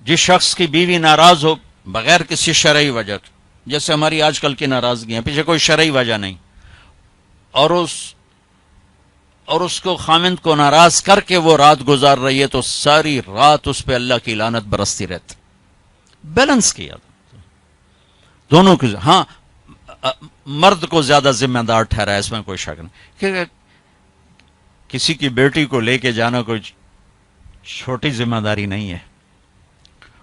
جس شخص کی بیوی ناراض ہو بغیر کسی شرعی وجہ کے، جیسے ہماری آج کل کی ناراضگیاں، پیچھے کوئی شرعی وجہ نہیں، اور اس کو خامند کو ناراض کر کے وہ رات گزار رہی ہے، تو ساری رات اس پہ اللہ کی لعنت برستی رہتی. بیلنس کیا دونوں کی. ہاں مرد کو زیادہ ذمہ دار ٹھہرا، اس میں کوئی شک نہیں، کہ کسی کی بیٹی کو لے کے جانا کوئی چھوٹی ذمہ داری نہیں ہے.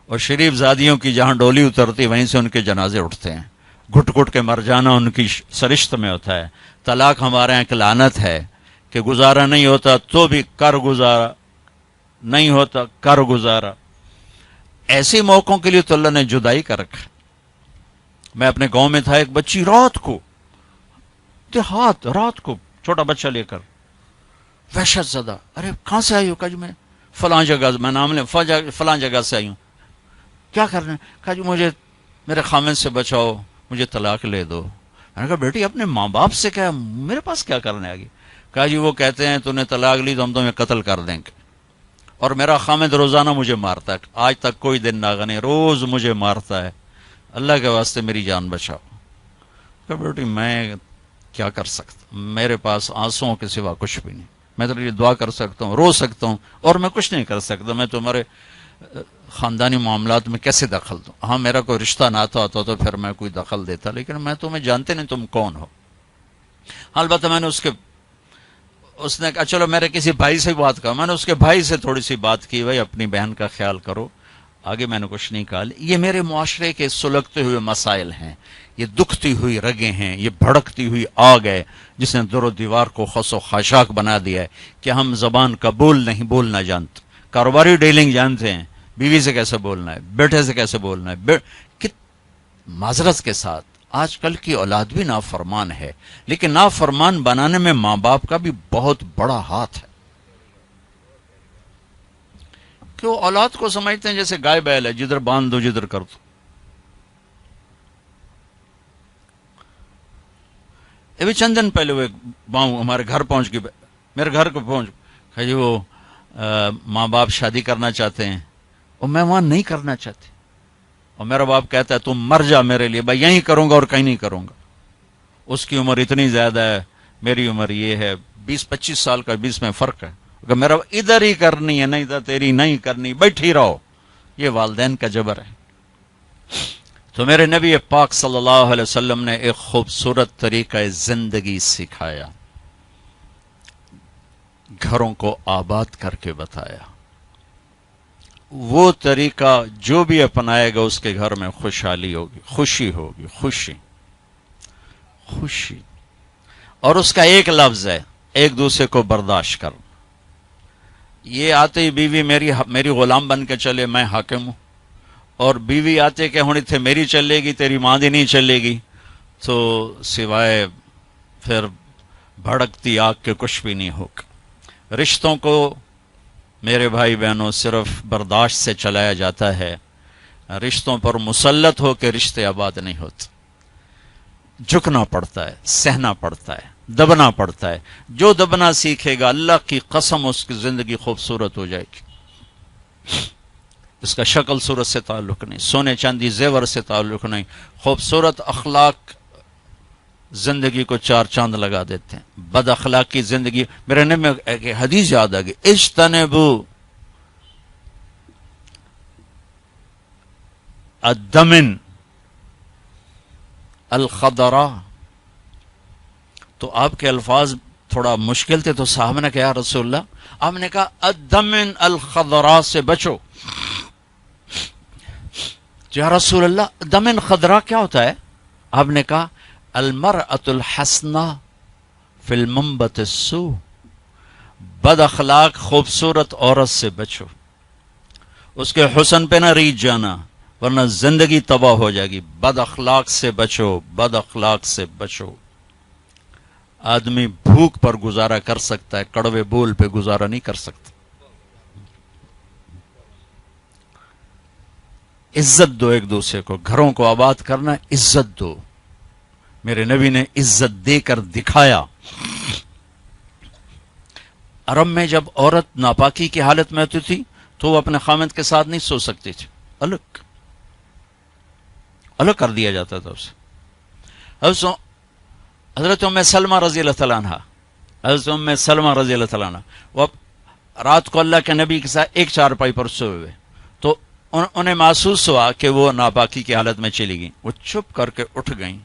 اور شریف زادیوں کی جہاں ڈولی اترتی وہیں سے ان کے جنازے اٹھتے ہیں. گھٹ گھٹ کے مر جانا ان کی سرشت میں ہوتا ہے. طلاق ہمارے یہاں ایک لعنت ہے کہ گزارا نہیں ہوتا تو بھی کر گزارا، نہیں ہوتا کر گزارا. ایسے موقعوں کے لیے تو اللہ نے جدائی کر رکھا. میں اپنے گاؤں میں تھا، ایک بچی رات کو دیہات، رات کو چھوٹا بچہ لے کر، وحشت زدہ. ارے کہاں سے آئی ہو؟ کہا جی میں فلاں جگہ، میں نام لیں، فلاں جگہ سے آئی ہوں. کیا کرنا ہے؟ کہا جی مجھے میرے خامن سے بچاؤ، مجھے طلاق لے دو. میں نے کہا بیٹی اپنے ماں باپ سے کیا، میرے پاس کیا کرنے آگی؟ کہا جی وہ کہتے ہیں تو نے طلاق لی تو ہم تمہیں قتل کر دیں گے، اور میرا خامد روزانہ مجھے مارتا ہے، آج تک کوئی دن ناغا نہیں، روز مجھے مارتا ہے، اللہ کے واسطے میری جان بچاؤ. کہ بیٹی میں کیا کر سکتا، میرے پاس آنسوؤں کے سوا کچھ بھی نہیں. میں تو یہ دعا کر سکتا ہوں، رو سکتا ہوں، اور میں کچھ نہیں کر سکتا. میں تمہارے خاندانی معاملات میں کیسے دخل دوں؟ ہاں میرا کوئی رشتہ ناتا ہوتا تو پھر میں کوئی دخل دیتا، لیکن میں تمہیں جانتے نہیں تم کون ہو. البتہ میں نے اس نے کہا چلو میرے کسی بھائی سے بات کر، میں نے اس کے بھائی سے تھوڑی سی بات کی، بھائی اپنی بہن کا خیال کرو. آگے میں نے کچھ نہیں کہا. یہ میرے معاشرے کے سلگتے ہوئے مسائل ہیں، یہ دکھتی ہوئی رگیں ہیں، یہ بھڑکتی ہوئی آگ ہے جس نے در و دیوار کو خس و خاشاک بنا دیا ہے کہ ہم زبان کا بولنا جانتے، کاروباری ڈیلنگ جانتے ہیں، بیوی سے کیسے بولنا ہے، بیٹے سے کیسے بولنا ہے. معذرت کے ساتھ آج کل کی اولاد بھی نافرمان ہے، لیکن نافرمان بنانے میں ماں باپ کا بھی بہت بڑا ہاتھ ہے. کہ وہ اولاد کو سمجھتے ہیں جیسے گائے بیل ہے، جدھر باندھ دو جدھر کر دو. ابھی چند دن پہلے وہ باؤں ہمارے گھر پہنچ گئی، میرے گھر کو پہنچ جی وہ ماں باپ شادی کرنا چاہتے ہیں اور میں وہاں نہیں کرنا چاہتی، اور میرا باپ کہتا ہے تم مر جا میرے لیے، بھائی یہیں کروں گا اور کہیں نہیں کروں گا. اس کی عمر اتنی زیادہ ہے، میری عمر یہ ہے، 20-25 سال کا 20 میں فرق ہے. کہ میرا ادھر ہی کرنی ہے، نہیں تو تیری نہیں کرنی، بیٹھی رہو. یہ والدین کا جبر ہے. تو میرے نبی پاک صلی اللہ علیہ وسلم نے ایک خوبصورت طریقہ زندگی سکھایا، گھروں کو آباد کر کے بتایا. وہ طریقہ جو بھی اپنائے گا اس کے گھر میں خوشحالی ہوگی، خوشی ہوگی، خوشی. اور اس کا ایک لفظ ہے، ایک دوسرے کو برداشت کر. یہ آتے ہی بیوی میری غلام بن کے چلے، میں حاکم ہوں، اور بیوی آتے کہ ہونی تھے میری چلے گی، تیری ماں دی نہیں چلے گی، تو سوائے پھر بھڑکتی آگ کے کچھ بھی نہیں ہوگا. رشتوں کو میرے بھائی بہنوں صرف برداشت سے چلایا جاتا ہے. رشتوں پر مسلط ہو کے رشتے آباد نہیں ہوتے. جھکنا پڑتا ہے، سہنا پڑتا ہے، دبنا پڑتا ہے. جو دبنا سیکھے گا اللہ کی قسم اس کی زندگی خوبصورت ہو جائے گی. اس کا شکل صورت سے تعلق نہیں، سونے چاندی زیور سے تعلق نہیں. خوبصورت اخلاق زندگی کو 4 چاند لگا دیتے ہیں. بد اخلاقی زندگی، میرے نبی میں ایک حدیث یاد آ گئی، اجتنبوا الدمن الخضراء. تو آپ کے الفاظ تھوڑا مشکل تھے، تو صاحب نے کہا رسول اللہ، آپ نے کہا الدمن الخضراء سے بچو. یا رسول اللہ دمن خضراء کیا ہوتا ہے؟ آپ نے کہا المرأة الحسنى فی المنبت السوء. بد اخلاق خوبصورت عورت سے بچو، اس کے حسن پہ نہ ریجھ جانا ورنہ زندگی تباہ ہو جائے گی. بد اخلاق سے بچو، بد اخلاق سے بچو. آدمی بھوک پر گزارا کر سکتا ہے، کڑوے بول پہ گزارا نہیں کر سکتا. عزت دو ایک دوسرے کو، گھروں کو آباد کرنا، عزت دو. میرے نبی نے عزت دے کر دکھایا. عرب میں جب عورت ناپاکی کی حالت میں ہوتی تھی تو وہ اپنے خامند کے ساتھ نہیں سو سکتی تھی. الگ کر دیا جاتا تھا اسے. حضرت ام سلمہ رضی اللہ تعالیٰ عنہ، حضرت ام سلمہ رضی اللہ تعالیٰ عنہ وہ رات کو اللہ کے نبی کے ساتھ ایک چارپائی پر سوئے ہوئے، تو انہیں محسوس ہوا کہ وہ ناپاکی کی حالت میں چلی گئیں. وہ چھپ کر کے اٹھ گئیں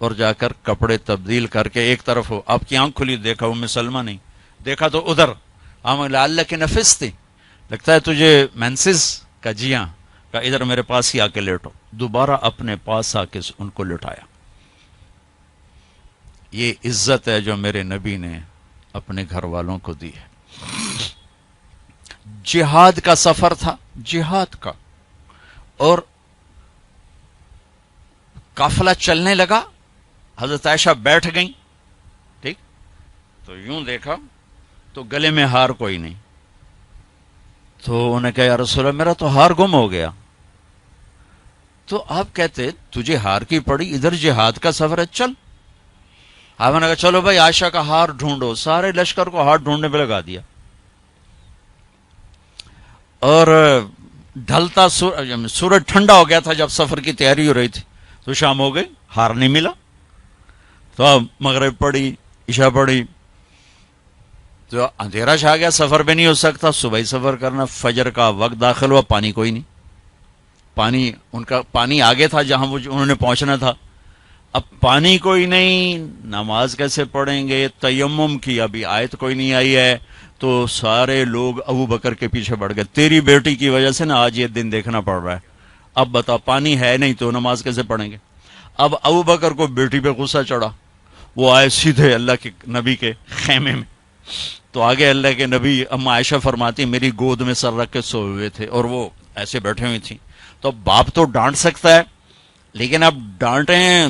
اور جا کر کپڑے تبدیل کر کے ایک طرف ہو. آپ کی آنکھ کھلی، دیکھا ام سلمہ نہیں، دیکھا تو ادھر. اللہ کے نفس تھی، لگتا ہے تجھے مینسز کا، جی ہاں، کہ ادھر میرے پاس ہی آ کے لیٹو. دوبارہ اپنے پاس آ کے ان کو لٹایا. یہ عزت ہے جو میرے نبی نے اپنے گھر والوں کو دی ہے. جہاد کا سفر تھا، جہاد کا، اور قافلہ چلنے لگا. حضرت عائشہ بیٹھ گئیں، ٹھیک، تو یوں دیکھا تو گلے میں ہار کوئی نہیں. تو انہیں کہا یا رسول اللہ میرا تو ہار گم ہو گیا. تو آپ کہتے تجھے ہار کی پڑی، ادھر جہاد کا سفر ہے، چل. آپ نے کہا چلو بھائی عائشہ کا ہار ڈھونڈو. سارے لشکر کو ہار ڈھونڈنے پہ لگا دیا. اور ڈھلتا سورج ٹھنڈا ہو گیا تھا جب سفر کی تیاری ہو رہی تھی، تو شام ہو گئی، ہار نہیں ملا. تو اب مغرب پڑی، عشاء پڑی، تو اندھیرا چھا گیا، سفر پہ نہیں ہو سکتا. صبح ہی سفر کرنا، فجر کا وقت داخل ہوا، پانی کوئی نہیں. پانی ان کا پانی آگے تھا جہاں انہوں نے پہنچنا تھا. اب پانی کوئی نہیں، نماز کیسے پڑھیں گے؟ تیمم کی ابھی آیت کوئی نہیں آئی ہے. تو سارے لوگ ابو بکر کے پیچھے بڑھ گئے، تیری بیٹی کی وجہ سے نا آج یہ دن دیکھنا پڑ رہا ہے. اب بتا، پانی ہے نہیں تو نماز کیسے پڑھیں گے؟ اب ابو بکر کو بیٹی پہ غصہ چڑھا. وہ آئے سیدھے اللہ کے نبی کے خیمے میں. تو آگے اللہ کے نبی، اما عائشہ فرماتی میری گود میں سر رکھ کے سوئے ہوئے تھے اور وہ ایسے بیٹھے ہوئی تھیں. تو باپ تو ڈانٹ سکتا ہے، لیکن اب ڈانٹے ہیں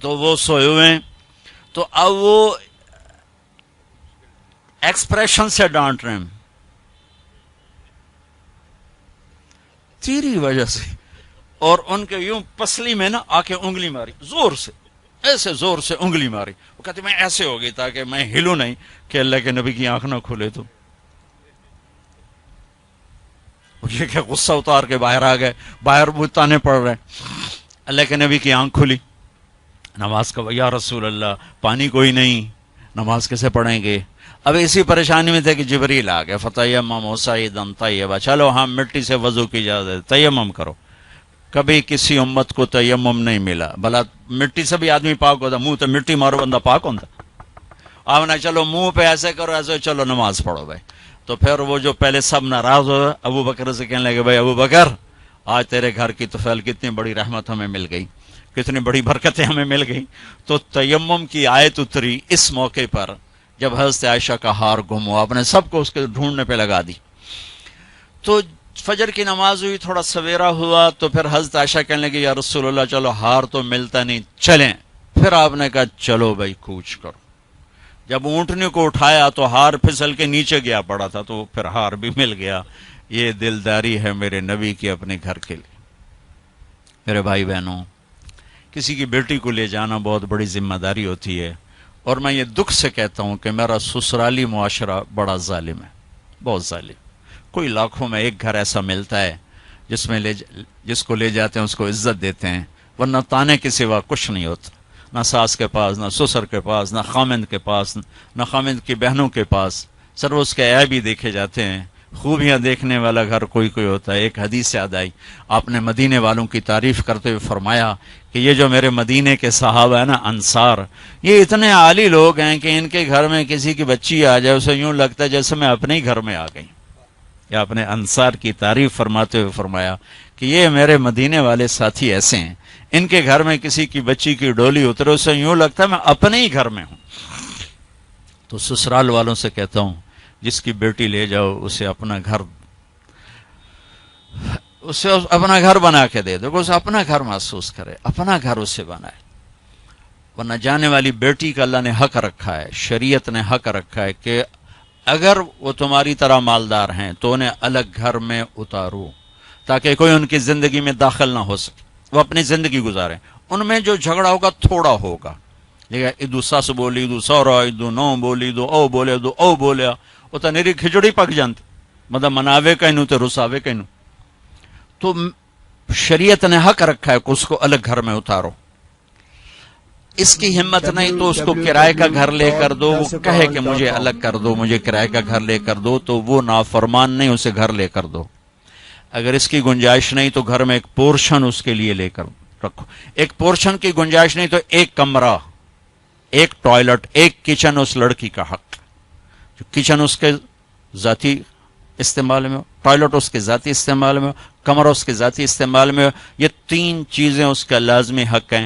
تو وہ سوئے ہوئے ہیں، تو اب وہ ایکسپریشن سے ڈانٹ رہے ہیں تیری وجہ سے. اور ان کے یوں پسلی میں نا آ کے انگلی ماری، زور سے، ایسے زور سے انگلی ماری. وہ کہتے میں ایسے ہو گئی تاکہ میں ہلوں نہیں کہ اللہ کے نبی کی آنکھ نہ کھلے. تو یہ کہ غصہ اتار کے باہر آ گئے، باہر بتانے پڑ رہے. اللہ کے نبی کی آنکھ کھلی، نماز کا یا رسول اللہ پانی کوئی نہیں، نماز کیسے پڑھیں گے؟ اب اسی پریشانی میں تھے کہ جبریل آ گئے. فتیمموا صعیدا طیبا، چلو ہاں مٹی سے وضو کی اجازت، تیمم کرو. کبھی کسی امت کو تیمم نہیں ملا، بھلا مٹی سے بھی آدمی پاک ہوتا، منہ تو مٹی مارو بندہ پاک ہوتا. آپ نے چلو منہ پہ ایسے کرو، ایسے چلو نماز پڑھو بھائی. تو پھر وہ جو پہلے سب ناراض ہو ابو بکر سے کہنے لگے بھائی ابو بکر آج تیرے گھر کی طفیل کتنی بڑی رحمت ہمیں مل گئی، کتنی بڑی برکتیں ہمیں مل گئی. تو تیمم کی آیت اتری اس موقع پر جب حضرت عائشہ کا ہار گم ہوا، آپ نے سب کو اس کے ڈھونڈنے پہ لگا دی. تو فجر کی نماز ہوئی، تھوڑا سویرا ہوا، تو پھر حضرت عائشہ کہنے لگی یا رسول اللہ چلو ہار تو ملتا نہیں، چلیں. پھر آپ نے کہا چلو بھائی کوچ کرو. جب اونٹنے کو اٹھایا تو ہار پھسل کے نیچے گیا پڑا تھا، تو پھر ہار بھی مل گیا. یہ دلداری ہے میرے نبی کی اپنے گھر کے لیے. میرے بھائی بہنوں، کسی کی بیٹی کو لے جانا بہت بڑی ذمہ داری ہوتی ہے، اور میں یہ دکھ سے کہتا ہوں کہ میرا سسرالی معاشرہ بڑا ظالم ہے، بہت ظالم. کوئی لاکھوں میں ایک گھر ایسا ملتا ہے جس کو لے جاتے ہیں اس کو عزت دیتے ہیں، ورنہ تانے کے سوا کچھ نہیں ہوتا. نہ ساس کے پاس، نہ سسر کے پاس، نہ خامند کے پاس، نہ خامند کی بہنوں کے پاس. سر اس کے عیب بھی دیکھے جاتے ہیں. خوبیاں دیکھنے والا گھر کوئی کوئی ہوتا ہے. ایک حدیث یاد آئی، آپ نے مدینے والوں کی تعریف کرتے ہوئے فرمایا کہ یہ جو میرے مدینے کے صحابہ ہیں نا، انصار، یہ اتنے عالی لوگ ہیں کہ ان کے گھر میں کسی کی بچی آ جائے اسے یوں لگتا ہے جیسے میں اپنے ہی گھر میں آ گئی. یا اپنے انصار کی تعریف فرماتے ہوئے فرمایا کہ یہ میرے مدینے والے ساتھی ایسے ہیں، ان کے گھر میں کسی کی بچی کی ڈولی اترے اسے یوں لگتا ہے میں اپنے ہی گھر میں ہوں. تو سسرال والوں سے کہتا ہوں جس کی بیٹی لے جاؤ اسے اپنا گھر بنا کے دے دو، اسے اپنا گھر محسوس کرے، اپنا گھر اسے بنائے. ورنہ جانے والی بیٹی کا اللہ نے حق رکھا ہے، شریعت نے حق رکھا ہے کہ اگر وہ تمہاری طرح مالدار ہیں تو انہیں الگ گھر میں اتارو تاکہ کوئی ان کی زندگی میں داخل نہ ہو سکے، وہ اپنی زندگی گزاریں. ان میں جو جھگڑا ہوگا تھوڑا ہوگا، لیکن ادو سس بولی ادو سورا ادو نو بولی دو او بولے دو او بولیا وہ تو نیری کھچڑی پک جانتی، مطلب مناوے کہنو تو رساوے کہنو. تو شریعت نے حق رکھا ہے کہ اس کو الگ گھر میں اتارو. اس کی ہمت نہیں تو اس کو کرائے کا گھر لے کر دو. وہ کہے کہ مجھے الگ کر دو, مجھے کرائے کا گھر لے کر دو, تو وہ نافرمان نہیں, اسے گھر لے کر دو. اگر اس کی گنجائش نہیں تو گھر میں ایک پورشن اس کے لیے لے کر رکھو. ایک پورشن کی گنجائش نہیں تو ایک کمرہ, ایک ٹوائلٹ, ایک کچن اس لڑکی کا حق. جو کچن اس کے ذاتی استعمال میں ہو, ٹوائلٹ اس کے ذاتی استعمال میں ہو, کمرہ اس کے ذاتی استعمال میں ہو, یہ 3 چیزیں اس کا لازمی حق ہیں.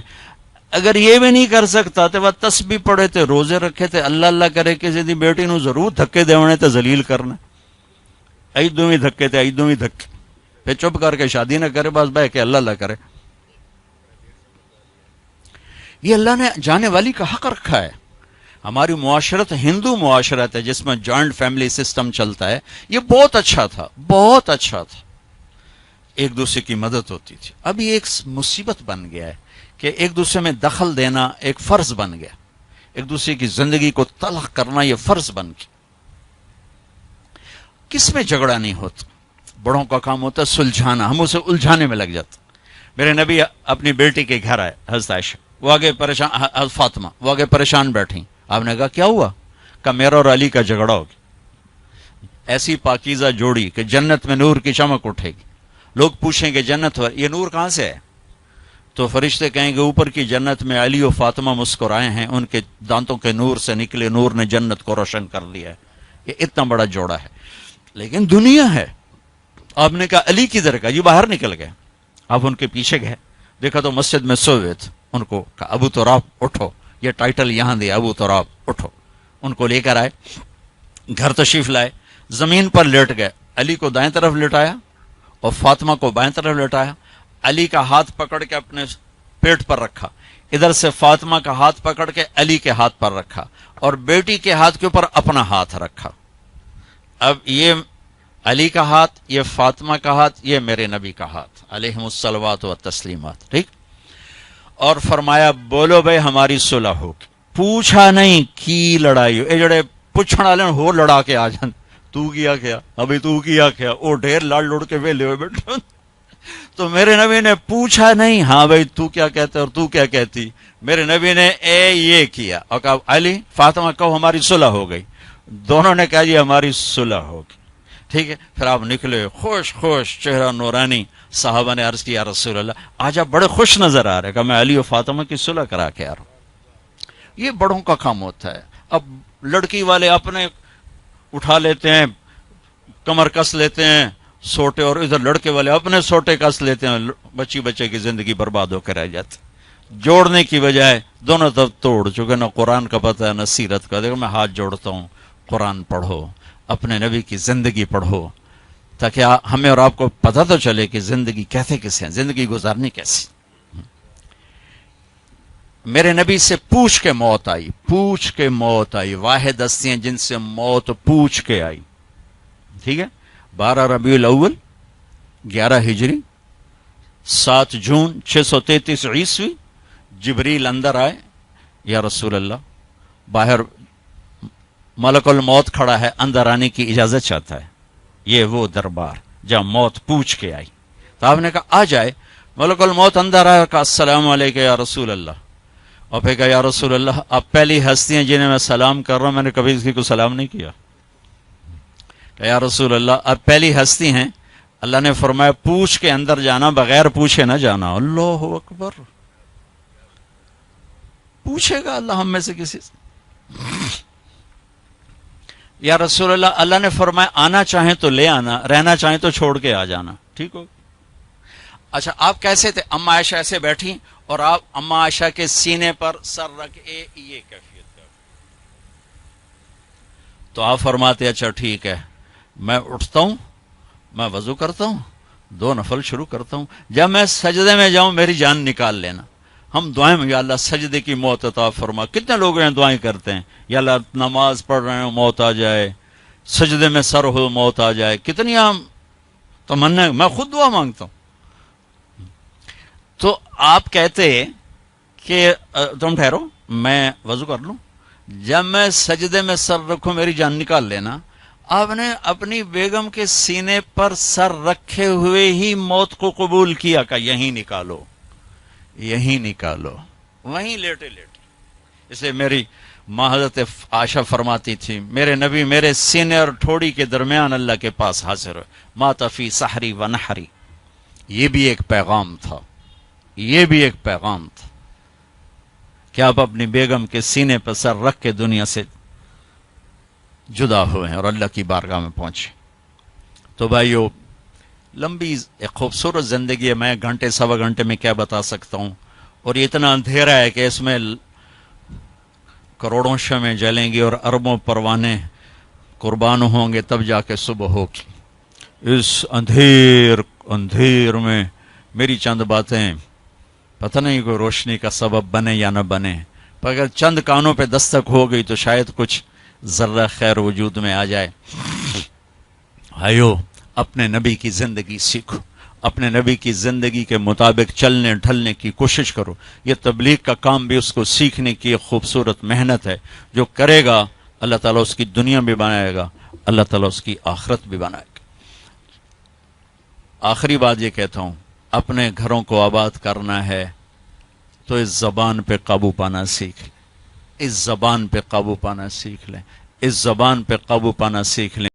اگر یہ بھی نہیں کر سکتا تو وہ تسبیح پڑھے تھے, روزے رکھے تھے, اللہ کرے کسی دی بیٹی نو ضرور دھکے دیونے تے ذلیل کرنا, ایدوں ہی دھکے تے ایدوں ہی دھکے, پھر چپ کر کے شادی نہ کرے, بس بہ کے اللہ کرے. یہ اللہ نے جانے والی کا حق رکھا ہے. ہماری معاشرت ہندو معاشرت ہے جس میں جوائنٹ فیملی سسٹم چلتا ہے, یہ بہت اچھا تھا, بہت اچھا تھا, ایک دوسرے کی مدد ہوتی تھی. اب یہ ایک مصیبت بن گیا ہے کہ ایک دوسرے میں دخل دینا ایک فرض بن گیا, ایک دوسرے کی زندگی کو تلخ کرنا یہ فرض بن گیا. کس میں جھگڑا نہیں ہوتا, بڑوں کا کام ہوتا ہے سلجھانا, ہم اسے الجھانے میں لگ جاتے. میرے نبی اپنی بیٹی کے گھر آئے, حضرت عائشہ, وہ آگے پریشان, حضرت فاطمہ وہ آگے پریشان بیٹھی. آپ نے کہا کیا ہوا؟ کہا میرا اور علی کا جھگڑا ہوگا. ایسی پاکیزہ جوڑی کہ جنت میں نور کی چمک اٹھے گی. لوگ پوچھیں گے جنت یہ نور کہاں سے ہے؟ تو فرشتے کہیں گے اوپر کی جنت میں علی و فاطمہ مسکرائے ہیں, ان کے دانتوں کے نور سے نکلے نور نے جنت کو روشن کر دیا ہے. یہ اتنا بڑا جوڑا ہے. لیکن دنیا ہے. آپ نے کہا علی کدھر کا؟ یہ باہر نکل گئے. آپ ان کے پیچھے گئے, دیکھا تو مسجد میں سوئے تھے. ان کو کہا ابو تراب اٹھو, یہ ٹائٹل یہاں دیا, ابو تراب اٹھو. ان کو لے کر آئے, گھر تشریف لائے, زمین پر لیٹ گئے. علی کو دائیں طرف لٹایا اور فاطمہ کو بائیں طرف لٹایا. علی کا ہاتھ پکڑ کے اپنے پیٹ پر رکھا, ادھر سے فاطمہ کا ہاتھ پکڑ کے علی کے ہاتھ پر رکھا, اور بیٹی کے ہاتھ کے اوپر اپنا ہاتھ رکھا. اب یہ علی کا ہاتھ, یہ فاطمہ کا ہاتھ, یہ میرے نبی کا ہاتھ علیہم الصلوات و تسلیمات. ٹھیک. اور فرمایا بولو بھائی ہماری صلح ہوگی. پوچھا نہیں کی لڑائی ہو, اے جڑے پوچھنے والے ہو لڑا کے آ جان, تو کیا کیا ابھی, تو کیا کیا, او ڈھیر لڑ لڑ کے ویلے ہوئے بیٹھے. تو میرے نبی نے پوچھا نہیں ہاں بھائی تو کیا کہتے اور تو کیا کہتی. میرے نبی نے یہ کیا اور کہا علی فاطمہ کہو ہماری صلح ہو گئی. دونوں نے کہا جی ہماری صلح ہوگی. ٹھیک ہے. پھر آپ نکلے خوش خوش, چہرہ نورانی. صحابہ نے عرض کیا رسول اللہ آج آپ بڑے خوش نظر آ رہے. کہ میں علی و فاطمہ کی صلح کرا کے آ رہا ہوں. یہ بڑوں کا کام ہوتا ہے. اب لڑکی والے اپنے اٹھا لیتے ہیں, کمر کس لیتے ہیں سوٹے, اور ادھر لڑکے والے اپنے سوٹے کس لیتے ہیں, بچے کی زندگی برباد ہو کے رہ جاتی. جوڑنے کی بجائے دونوں طرف توڑ چکے. نہ قرآن کا پتہ ہے نہ سیرت کا. دیکھو میں ہاتھ جوڑتا ہوں, قرآن پڑھو, اپنے نبی کی زندگی پڑھو, تاکہ ہمیں اور آپ کو پتہ تو چلے کہ زندگی کیسے کیسے ہیں, زندگی گزارنی کیسی. میرے نبی سے پوچھ کے موت آئی, پوچھ کے موت آئی. واحد ہستی ہیں جن سے موت پوچھ کے آئی. ٹھیک ہے. 12 ربیع الاول 11 ہجری 7 جون 633 عیسوی جبریل اندر آئے. یا رسول اللہ باہر ملک الموت کھڑا ہے, اندر آنے کی اجازت چاہتا ہے. یہ وہ دربار جہاں موت پوچھ کے آئی. تو آپ نے کہا آ جائے. ملک الموت اندر آیا, کہا السلام علیکم یا رسول اللہ. اور پھر کہا یا رسول اللہ آپ پہلی ہستی ہیں جنہیں میں سلام کر رہا ہوں, میں نے کبھی کسی کو سلام نہیں کیا. کہ یا رسول اللہ آپ پہلی ہستی ہیں, اللہ نے فرمایا پوچھ کے اندر جانا, بغیر پوچھے نہ جانا. اللہ اکبر. پوچھے گا اللہ ہم میں سے کسی سے. یا رسول اللہ اللہ نے فرمایا آنا چاہیں تو لے آنا, رہنا چاہیں تو چھوڑ کے آ جانا. ٹھیک ہو. اچھا آپ کیسے تھے؟ اما عائشہ ایسے بیٹھی اور آپ اما عائشہ کے سینے پر سر رکھ یہ کیفیت کا. تو آپ فرماتے اچھا ٹھیک ہے, میں اٹھتا ہوں, میں وضو کرتا ہوں, 2 نفل شروع کرتا ہوں, جب میں سجدے میں جاؤں میری جان نکال لینا. ہم دعائیں میں یا اللہ سجدے کی موت عطا فرما. کتنے لوگ ہیں دعائیں کرتے ہیں یا اللہ نماز پڑھ رہے ہیں موت آ جائے, سجدے میں سر ہو موت آ جائے. کتنی عام تمنا, میں خود دعا مانگتا ہوں. تو آپ کہتے کہ تم ٹھہرو میں وضو کر لوں, جب میں سجدے میں سر رکھوں میری جان نکال لینا. آپ نے اپنی بیگم کے سینے پر سر رکھے ہوئے ہی موت کو قبول کیا کہ یہیں نکالو، یہیں نکالو، وہیں لیٹے لیٹے. اسے میری ماں حضرت عائشہ فرماتی تھی میرے نبی میرے سینے اور ٹھوڑی کے درمیان اللہ کے پاس حاضر ہوئے، مات فی سحری و نحری. یہ بھی ایک پیغام تھا، یہ بھی ایک پیغام تھا کہ آپ اپنی بیگم کے سینے پر سر رکھ کے دنیا سے جدا ہوئے ہیں اور اللہ کی بارگاہ میں پہنچے. تو بھائیو، لمبی ایک خوبصورت زندگی ہے، میں گھنٹے سوا گھنٹے میں کیا بتا سکتا ہوں، اور یہ اتنا اندھیرا ہے کہ اس میں کروڑوں شمعیں جلیں گی اور اربوں پروانے قربان ہوں گے تب جا کے صبح ہوگی. اس اندھیر میں میری چند باتیں پتہ نہیں کوئی روشنی کا سبب بنے یا نہ بنے، پر اگر چند کانوں پہ دستک ہو گئی تو شاید کچھ ذرہ خیر وجود میں آ جائے. بھائیو، اپنے نبی کی زندگی سیکھو، اپنے نبی کی زندگی کے مطابق چلنے ڈھلنے کی کوشش کرو. یہ تبلیغ کا کام بھی اس کو سیکھنے کی ایک خوبصورت محنت ہے. جو کرے گا اللہ تعالیٰ اس کی دنیا بھی بنائے گا، اللہ تعالیٰ اس کی آخرت بھی بنائے گا. آخری بات یہ کہتا ہوں، اپنے گھروں کو آباد کرنا ہے تو اس زبان پہ قابو پانا سیکھ لیں، اس زبان پہ قابو پانا سیکھ لیں، اس زبان پہ قابو پانا سیکھ لیں.